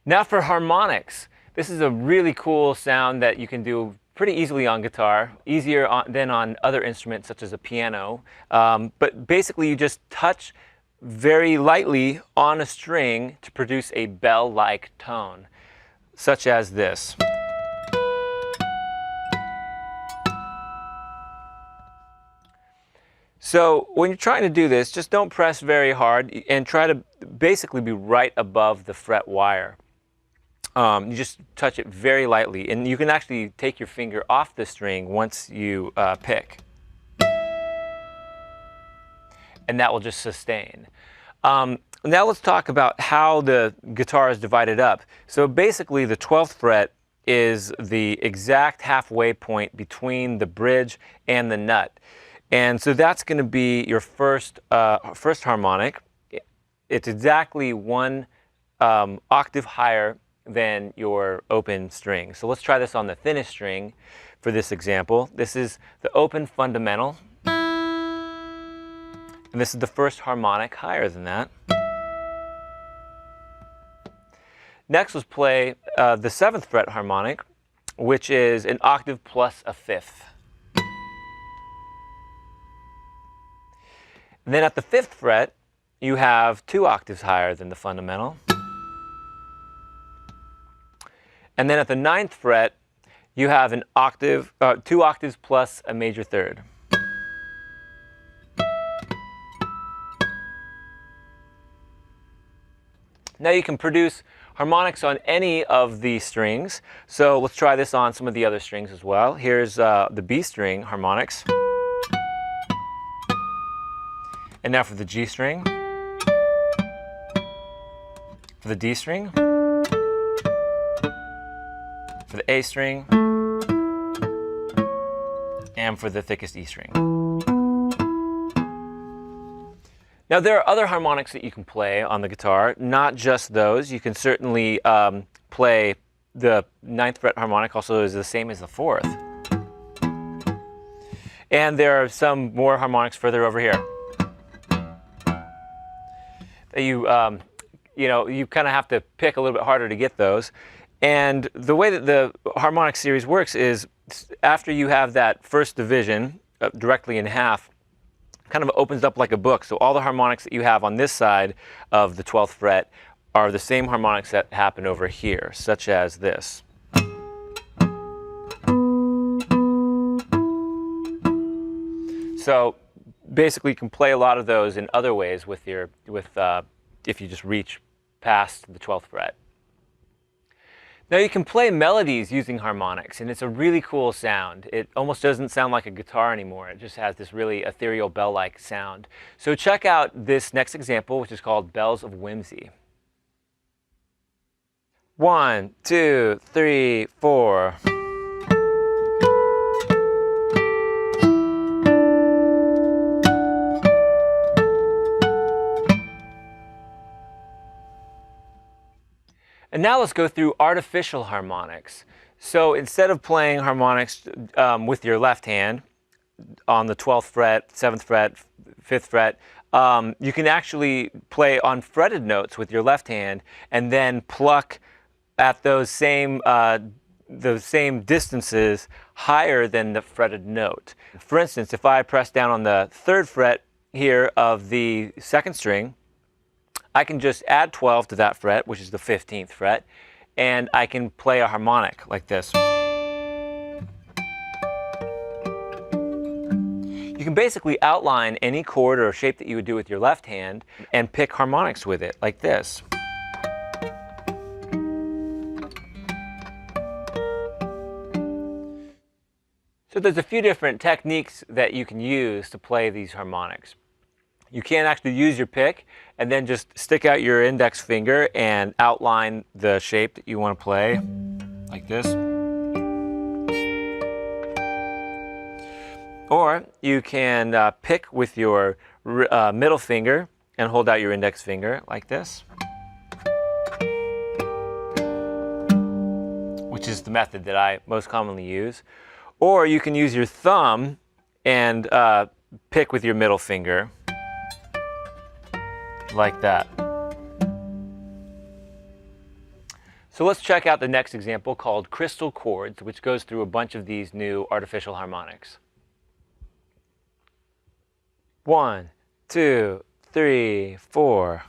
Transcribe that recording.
Now for harmonics. This is a really cool sound that you can do pretty easily on guitar, easier than on other instruments such as a piano. But basically you just touch very lightly on a string to produce a bell-like tone, such as this. So when you're trying to do this, just don't press very hard and try to basically be right above the fret wire. You just touch it very lightly, and you can actually take your finger off the string once you pick. And that will just sustain. Now let's talk about how the guitar is divided up. So basically the 12th fret is the exact halfway point between the bridge and the nut. And so that's going to be your first harmonic. It's exactly one octave higher than your open string. So let's try this on the thinnest string for this example. This is the open fundamental. And this is the first harmonic higher than that. Next, let's play the 7th fret harmonic, which is an octave plus a fifth. And then at the 5th fret, you have 2 octaves higher than the fundamental. And then at the 9th fret, you have an octave, 2 octaves plus a major third. Now you can produce harmonics on any of the strings. So let's try this on some of the other strings as well. Here's the B string harmonics. And now for the G string, for the D string, for the A string, and for the thickest E string. Now there are other harmonics that you can play on the guitar, not just those. You can certainly play the 9th fret harmonic, also is the same as the 4th. And there are some more harmonics further over here. You kind of have to pick a little bit harder to get those. And the way that the harmonic series works is after you have that first division directly in half, kind of opens up like a book. So all the harmonics that you have on this side of the 12th fret are the same harmonics that happen over here, such as this. So basically you can play a lot of those in other ways with if you just reach past the 12th fret. Now you can play melodies using harmonics, and it's a really cool sound. It almost doesn't sound like a guitar anymore. It just has this really ethereal bell-like sound. So check out this next example, which is called Bells of Whimsy. 1, 2, 3, 4. And now let's go through artificial harmonics. So instead of playing harmonics with your left hand on the 12th fret, 7th fret, 5th fret, you can actually play on fretted notes with your left hand and then pluck at those same distances higher than the fretted note. For instance, if I press down on the 3rd fret here of the 2nd string, I can just add 12 to that fret, which is the 15th fret, and I can play a harmonic like this. You can basically outline any chord or shape that you would do with your left hand and pick harmonics with it, like this. So there's a few different techniques that you can use to play these harmonics. You can actually use your pick and then just stick out your index finger and outline the shape that you want to play, like this. Or you can pick with your middle finger and hold out your index finger, like this, which is the method that I most commonly use. Or you can use your thumb and pick with your middle finger, like that. So let's check out the next example called Crystal Chords, which goes through a bunch of these new artificial harmonics. 1, 2, 3, 4.